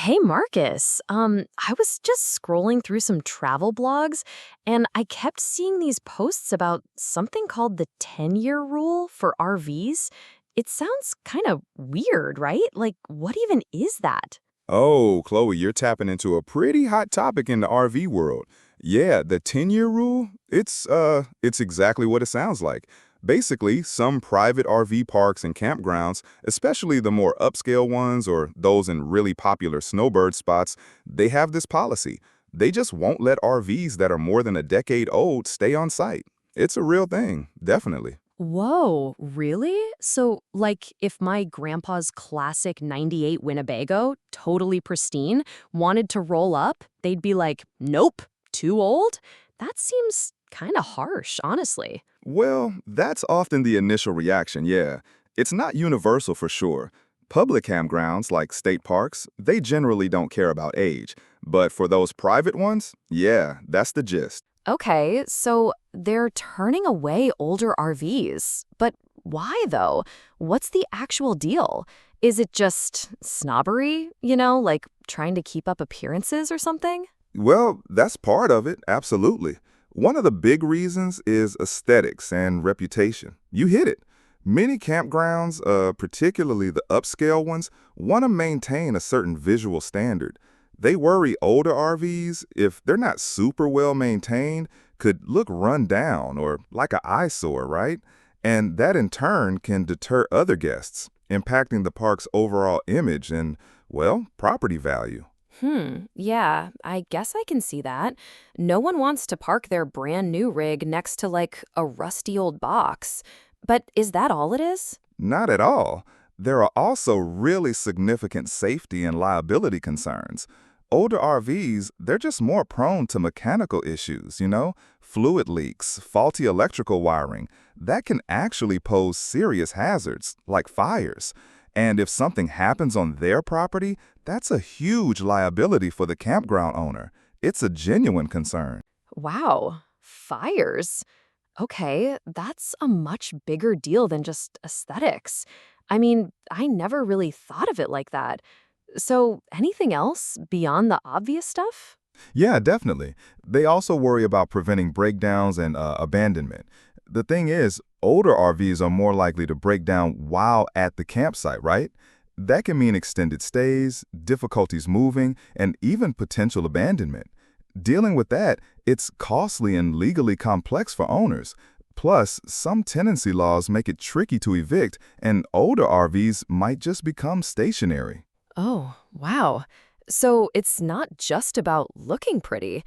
Hey Marcus, I was just scrolling through some travel blogs and I kept seeing these posts about something called the 10-year rule for RVs. It sounds kind of weird, right? Like, what even is that? Oh, Chloe, you're tapping into a pretty hot topic in the RV world. Yeah, the 10-year rule, it's exactly what it sounds like. Basically, some private RV parks and campgrounds, especially the more upscale ones or those in really popular snowbird spots, they have this policy. They just won't let RVs that are more than a decade old stay on site. It's a real thing, definitely. Whoa, really? So, like, if my grandpa's classic 98 Winnebago, totally pristine, wanted to roll up, they'd be like, nope, too old? That seems kind of harsh, honestly. Well, that's often the initial reaction, yeah. It's not universal for sure. Public campgrounds, like state parks, they generally don't care about age. But for those private ones, yeah, that's the gist. Okay, so they're turning away older RVs. But why, though? What's the actual deal? Is it just snobbery, like trying to keep up appearances or something? Well, that's part of it, absolutely. One of the big reasons is aesthetics and reputation. You hit it. Many campgrounds, particularly the upscale ones, want to maintain a certain visual standard. They worry older RVs, if they're not super well maintained, could look run down or like an eyesore, right? And that in turn can deter other guests, impacting the park's overall image and, well, property value. Yeah, I guess I can see that. No one wants to park their brand new rig next to like a rusty old box. But is that all it is? Not at all. There are also really significant safety and liability concerns. Older RVs, they're just more prone to mechanical issues, fluid leaks, faulty electrical wiring. That can actually pose serious hazards, like fires. And if something happens on their property, that's a huge liability for the campground owner. It's a genuine concern. Wow, fires. Okay, that's a much bigger deal than just aesthetics. I mean, I never really thought of it like that. So, anything else beyond the obvious stuff? Yeah, definitely. They also worry about preventing breakdowns and abandonment. The thing is, older RVs are more likely to break down while at the campsite, right? That can mean extended stays, difficulties moving, and even potential abandonment. Dealing with that, it's costly and legally complex for owners. Plus, some tenancy laws make it tricky to evict, and older RVs might just become stationary. Oh, wow. So, it's not just about looking pretty.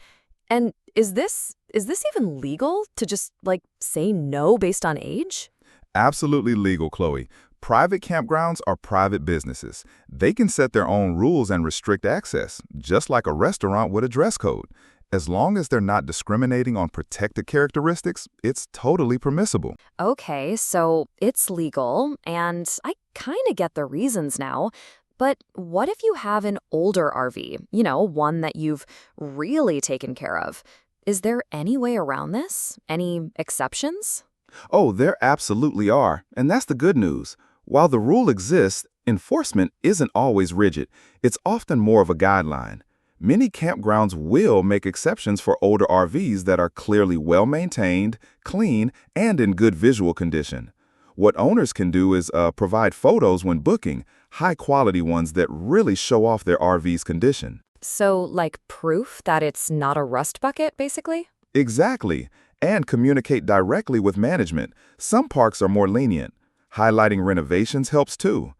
And is this even legal to just like say no based on age? Absolutely legal, Chloe. Private campgrounds are private businesses. They can set their own rules and restrict access, just like a restaurant with a dress code. As long as they're not discriminating on protected characteristics, it's totally permissible. Okay, so it's legal, and I kind of get the reasons now. But what if you have an older RV, one that you've really taken care of? Is there any way around this? Any exceptions? Oh, there absolutely are, and that's the good news. While the rule exists, enforcement isn't always rigid. It's often more of a guideline. Many campgrounds will make exceptions for older RVs that are clearly well maintained, clean, and in good visual condition. What owners can do is provide photos when booking, high-quality ones that really show off their RV's condition. So, like proof that it's not a rust bucket, basically? Exactly, and communicate directly with management. Some parks are more lenient. Highlighting renovations helps too.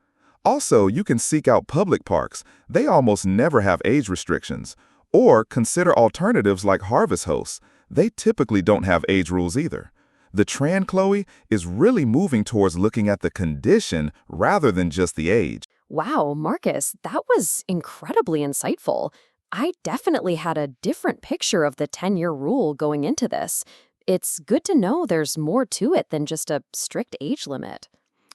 Also, you can seek out public parks. They almost never have age restrictions. Or consider alternatives like Harvest Hosts. They typically don't have age rules either. The trend, Chloe, is really moving towards looking at the condition rather than just the age. Wow, Marcus, that was incredibly insightful. I definitely had a different picture of the 10-year rule going into this. It's good to know there's more to it than just a strict age limit.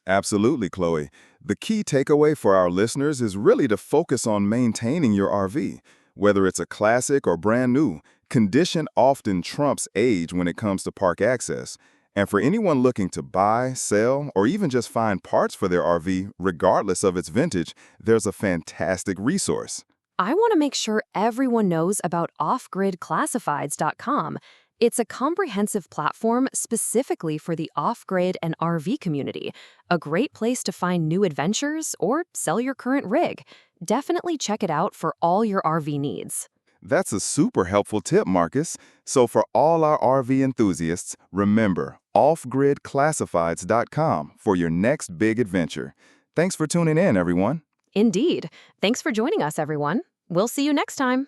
Absolutely, Chloe. The key takeaway for our listeners is really to focus on maintaining your RV. Whether it's a classic or brand new, condition often trumps age when it comes to park access. And for anyone looking to buy, sell, or even just find parts for their RV, regardless of its vintage, there's a fantastic resource. I want to make sure everyone knows about offgridclassifieds.com. It's a comprehensive platform specifically for the off-grid and RV community, a great place to find new adventures or sell your current rig. Definitely check it out for all your RV needs. That's a super helpful tip, Marcus. So for all our RV enthusiasts, remember offgridclassifieds.com for your next big adventure. Thanks for tuning in, everyone. Indeed. Thanks for joining us, everyone. We'll see you next time.